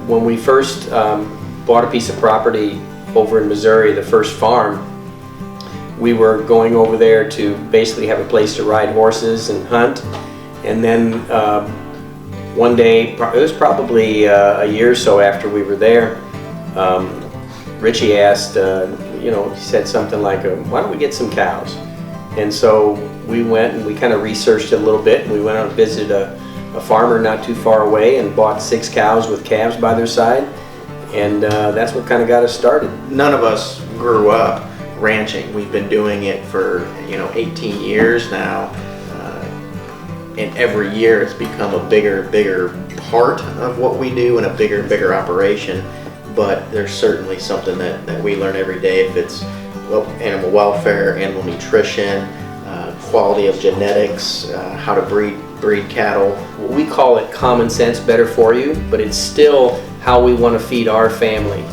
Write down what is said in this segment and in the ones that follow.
when we first bought a piece of property over in Missouri, the first farm, we were going over there to basically have a place to ride horses and hunt. And then one day, it was probably a year or so after we were there, Richie asked, he said something like, why don't we get some cows? And so we went and we kind of researched it a little bit, and we went out and visited a farmer not too far away and bought 6 cows with calves by their side. And that's what kind of got us started. None of us grew up ranching. We've been doing it for 18 years now. And every year it's become a bigger part of what we do and a bigger operation. But there's certainly something that we learn every day, if it's animal welfare, animal nutrition, quality of genetics, how to breed cattle. We call it common sense, better for you, but it's still how we want to feed our family.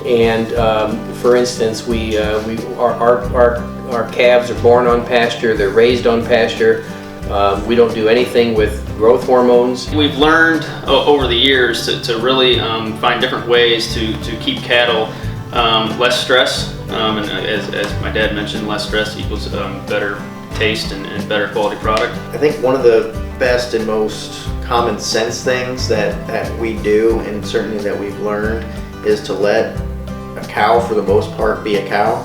And for instance, our calves are born on pasture, they're raised on pasture. We don't do anything with growth hormones. We've learned over the years to really find different ways to keep cattle less stress. And as my dad mentioned, less stress equals better taste and better quality product. I think one of the best and most common sense things that we do, and certainly that we've learned, is to let a cow, for the most part, be a cow,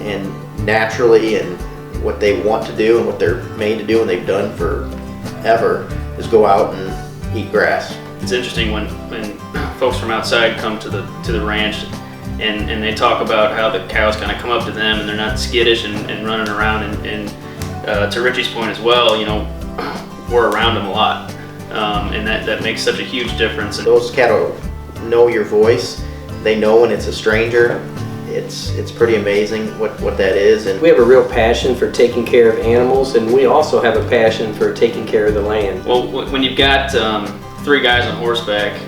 and naturally, and what they want to do and what they're made to do and they've done forever is go out and eat grass. It's interesting when folks from outside come to the ranch and they talk about how the cows kind of come up to them and they're not skittish and running around, and to Richie's point as well, we're around them a lot, and that makes such a huge difference. Those cattle know your voice. They know when it's a stranger. It's pretty amazing what that is. And we have a real passion for taking care of animals, and we also have a passion for taking care of the land. Well, when you've got 3 guys on horseback,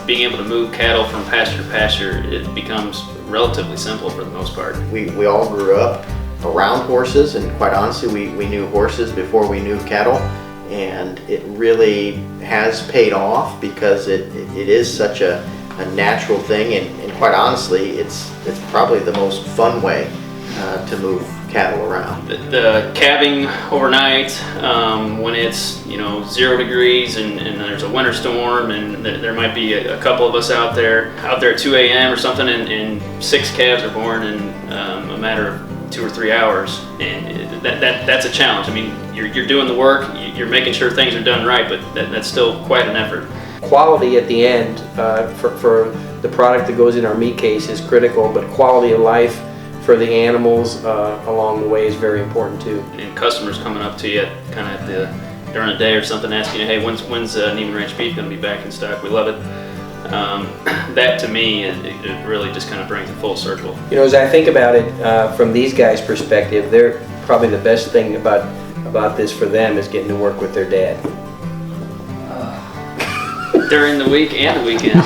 being able to move cattle from pasture to pasture, it becomes relatively simple for the most part. We all grew up around horses, and quite honestly, we knew horses before we knew cattle, and it really has paid off because it is such a natural thing, and quite honestly, it's probably the most fun way to move cattle around. The calving overnight, when it's 0 degrees and there's a winter storm, and there might be a couple of us out there at 2 a.m. or something, and 6 calves are born in a matter of 2 or 3 hours, and that's a challenge. I mean, you're doing the work, you're making sure things are done right, but that's still quite an effort. Quality at the end for the product that goes in our meat case is critical, but quality of life for the animals along the way is very important too. And customers coming up to you kind of during the day or something, asking you, hey, when's Niemann Ranch beef going to be back in stock? We love it. That to me, it really just kind of brings it full circle. As I think about it from these guys' perspective, they're probably the best thing about this for them is getting to work with their dad. During the week and the weekend.